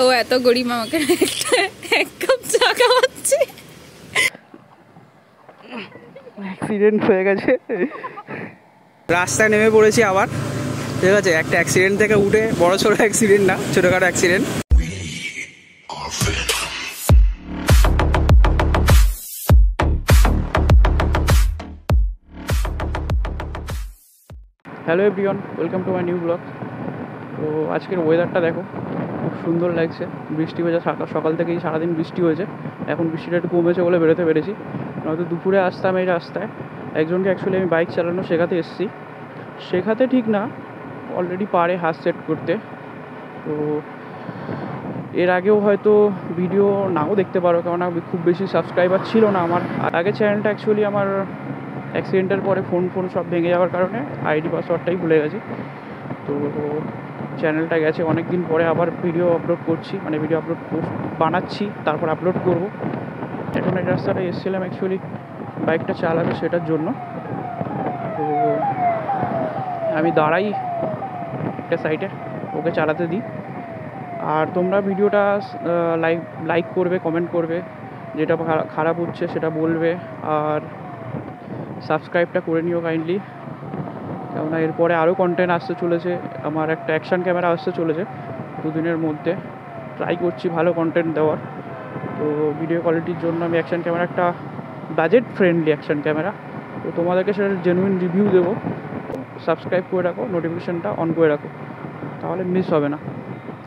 ও এত গরিব আমাকে এক কাপ চা খাওয়াচ্ছে। অ্যাক্সিডেন্ট হয়ে গেছে, রাস্তায় নেমে পড়েছি আবার। ঠিক আছে, একটা অ্যাক্সিডেন্ট থেকে উঠে, বড় ছোট অ্যাক্সিডেন্ট না, ছোটখাটো accident. Hello everyone, welcome to my new blog. তো আজকের ওয়েদারটা দেখো, খুব সুন্দর লাগছে। বৃষ্টি হয়েছে সকাল থেকেই, সারাদিন বৃষ্টি হয়েছে। এখন বৃষ্টিটা একটু কমেছে বলে বেরোতে পেরেছি, নয়তো দুপুরে আসতাম এই রাস্তায়। একজনকে অ্যাকচুয়ালি আমি বাইক চালানো শেখাতে এসেছি, শেখাতে ঠিক না, অলরেডি পারে হাত সেট করতে। তো এর আগেও হয়তো ভিডিও নাও দেখতে পারো, কেননা খুব বেশি সাবস্ক্রাইবার ছিল না আমার। আগের চ্যানেলটা অ্যাকচুয়ালি আমার অ্যাক্সিডেন্টের পরে ফোন সব ভেঙে যাওয়ার কারণে আইডি পাসওয়ার্ডটাই ভুলে গেছি। তো চ্যানেলটা গেছে অনেক দিন পরে, আবার ভিডিও আপলোড করছি, মানে ভিডিও বানাচ্ছি, তারপর আপলোড করব। এখন এই রাস্তাটা এসেছিলাম অ্যাকচুয়ালি বাইকটা চালাবে, সেটার জন্য। তো আমি দাঁড়াই একটা সাইডে, ওকে চালাতে দিই। আর তোমরা ভিডিওটা লাইক করবে, কমেন্ট করবে, যেটা খারাপ হচ্ছে সেটা বলবে। আর সাবস্ক্রাইবটা করে নিও কাইন্ডলি, কেননা এরপরে আরও কন্টেন্ট আসতে চলেছে। আমার একটা অ্যাকশান ক্যামেরা আসতে চলেছে দুদিনের মধ্যে, ট্রাই করছি ভালো কন্টেন্ট দেওয়ার। তো ভিডিও কোয়ালিটির জন্য আমি অ্যাকশান ক্যামেরা, একটা বাজেট ফ্রেন্ডলি অ্যাকশান ক্যামেরা, তো তোমাদেরকে সেটা জেনুইন রিভিউ দেবো। সাবস্ক্রাইব করে রাখো, নোটিফিকেশানটা অন করে রাখো, তাহলে মিস হবে না।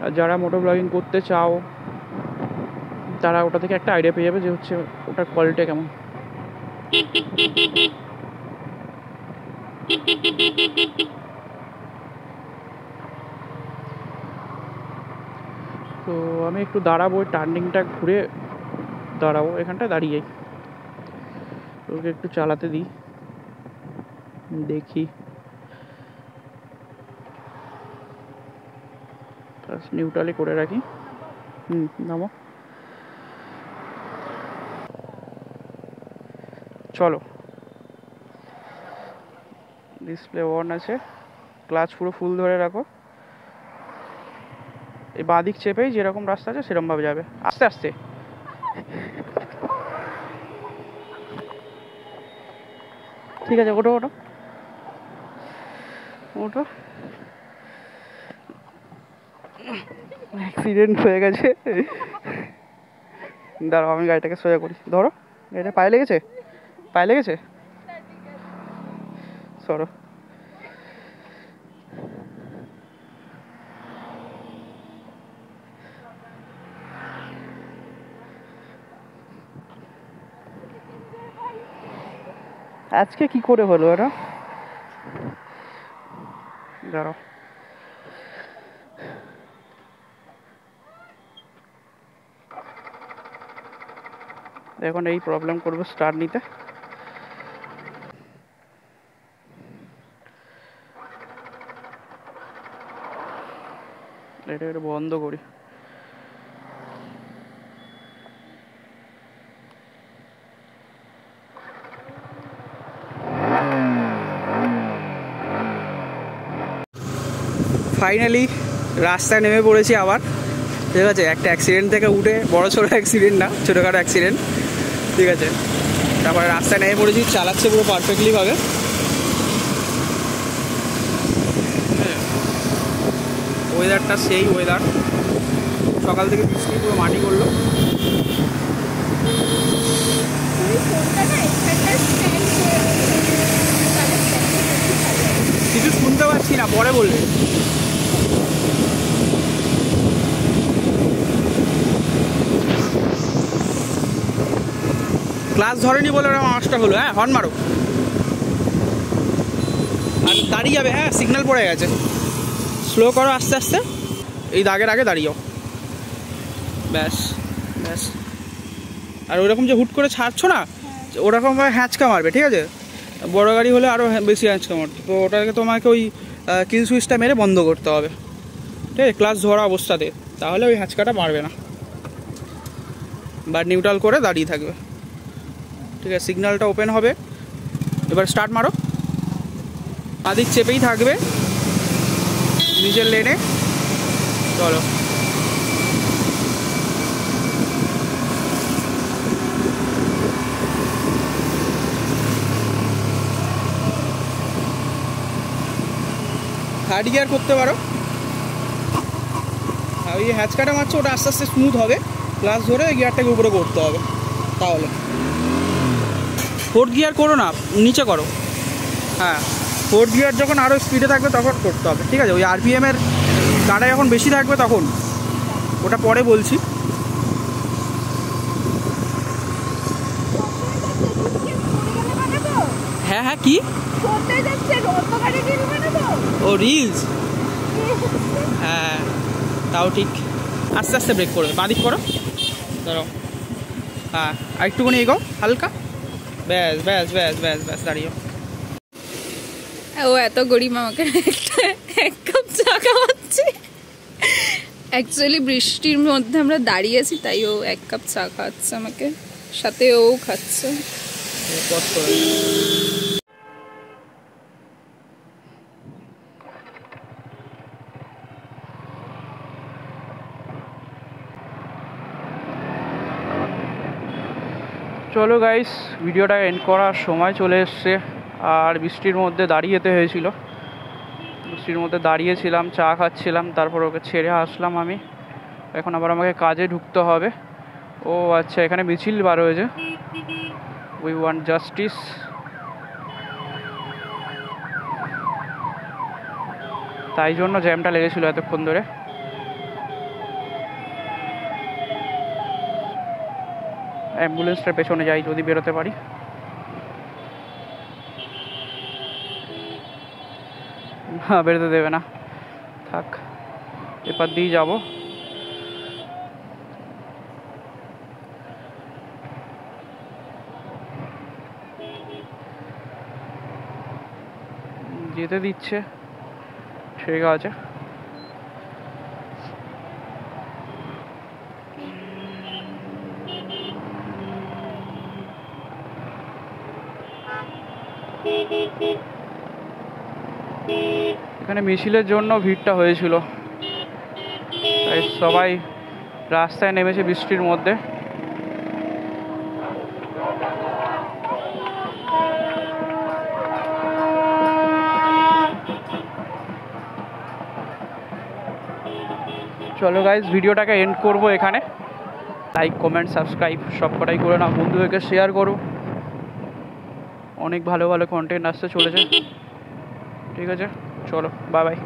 আর যারা মোটো ব্লগিং করতে চাও, তারা ওটা থেকে একটা আইডিয়া পেয়ে যাবে যে হচ্ছে ওটার কোয়ালিটি কেমন। তো আমি একটু দাঁড়াবো, টার্নিংটা ঘুরে দাঁড়াবো, এখানটায় দাঁড়িয়েই ওকে একটু চালাতে দিই, দেখি। নিউট্রালি করে রাখি। নামো, চলো। ডিসপ্লে অন আছে, ক্লাচ পুরো ফুল ধরে রাখো। এই বাঁ দিক চেপেই যেরকম রাস্তা আছে সেরকমভাবে যাবে, আস্তে আস্তে। ঠিক আছে, ওঠো ওঠো ওঠো। অ্যাক্সিডেন্ট হয়ে গেছে, দাঁড়াও আমি গাড়িটাকে সোজা করি। ধরো, গাড়িটা পায়ে লেগেছে, পায়ে লেগেছে, সরো। আজকে কি করে হলো এটা, দাঁড়াও। এখন এই প্রবলেম করবো স্টার্ট নিতে। এটা বন্ধ করি। ফাইনালি রাস্তায় নেমে পড়েছি আবার। ঠিক আছে, একটা অ্যাক্সিডেন্ট থেকে উঠে, বড় ছোট অ্যাক্সিডেন্ট না, ছোটোখাটো অ্যাক্সিডেন্ট। ঠিক আছে, তারপরে রাস্তায় নেমে পড়েছি, চালাচ্ছে পুরো পারফেক্টলিভাবে। ওয়েদারটা সেই ওয়েদার, সকাল থেকে বৃষ্টি পুরো মাটি করলো। কিছু শুনতে পাচ্ছি না, পরে বলবে। ক্লাস ধরেনি বলে ওরা আওয়াজটা হলো। হ্যাঁ, হর্ন মারো আর দাঁড়িয়ে যাবে। হ্যাঁ, সিগন্যাল পড়ে গেছে, স্লো করো আস্তে আস্তে, এই দাগের আগে দাঁড়িয়ে যাও, ব্যাস ব্যাস। আর ওইরকম যে হুট করে ছাড়ছো না, ওরকমভাবে হ্যাঁচকা মারবে। ঠিক আছে, বড় গাড়ি হলে আরও বেশি হ্যাঁচকা মারবে। তো ওটাকে তোমাকে ওই কিল সুইচটা মেরে বন্ধ করতে হবে, ঠিক আছে, ক্লাস ধরা অবস্থাতে, তাহলে ওই হ্যাঁচকাটা মারবে না, বা নিউট্রাল করে দাঁড়িয়ে থাকবে। ঠিক আছে, সিগন্যালটা ওপেন হবে, এবার স্টার্ট মারো। আদিক চেপেই থাকবে, নিজের লেনে চলো। থার্ড গিয়ার করতে পারো। ওই হ্যাচকাটা মারছো ওটা আস্তে আস্তে স্মুথ হবে, ক্লাস ধরে গিয়ারটাকে উপরে করতে হবে। তাহলে ফোর্থ গিয়ার করো না, নিচে করো। হ্যাঁ, ফোর্থ গিয়ার যখন আরও স্পিডে থাকবে তখন করতে হবে, ঠিক আছে? ওই আরপিএমের গাড়া যখন বেশি থাকবে তখন, ওটা পরে বলছি। হ্যাঁ হ্যাঁ, কি ও রিলস? হ্যাঁ তাও ঠিক। আস্তে আস্তে ব্রেক করবে, বাঁদিক করো, ধরো। হ্যাঁ আর একটুখানি এগো হালকা, ব্যাস ব্যাস ব্যাস ব্যাস ব্যাস, দাঁড়িয়ে। ও এত গরিব আমাকে এক কাপ চা খাওয়াচ্ছে। অ্যাকচুয়ালি বৃষ্টির মধ্যে আমরা দাঁড়িয়েছি, তাই ও এক কাপ চা খাওয়াচ্ছে আমাকে, সাথে ও খাচ্ছে। চলো গাইস, ভিডিওটা এন্ড করার সময় চলে এসছে। আর বৃষ্টির মধ্যে দাঁড়িয়ে যেতে হয়েছিল, বৃষ্টির মধ্যে দাঁড়িয়েছিলাম, চা খাচ্ছিলাম, তারপর ওকে ছেড়ে আসলাম আমি। এখন আবার আমাকে কাজে ঢুকতে হবে। ও আচ্ছা, এখানে মিছিল বার হয়েছে, উই ওয়ান্ট জাস্টিস। তাই জন্য জ্যামটা লেগেছিল এতক্ষণ ধরে। অ্যাম্বুলেন্সটার পেছনে যাই যদি বেরোতে পারি। না, বেরোতে দেবে না, থাক, এপার দিয়ে যাবো। যেতে দিচ্ছে, ঠিক আছে। এখানে মিছিলের জন্য ভিড়টা হয়েছিল, তাই সবাই রাস্তায় নেমেছে বৃষ্টির মধ্যে। চলো গাইজ, ভিডিওটাকে এন্ড করবো এখানে। লাইক কমেন্ট সাবস্ক্রাইব সব কটাই করে নাও, বন্ধুদেরকে শেয়ার করো। অনেক ভালো ভালো কন্টেন্ট আসতে চলেছে, ঠিক আছে? চলো, বাই বাই।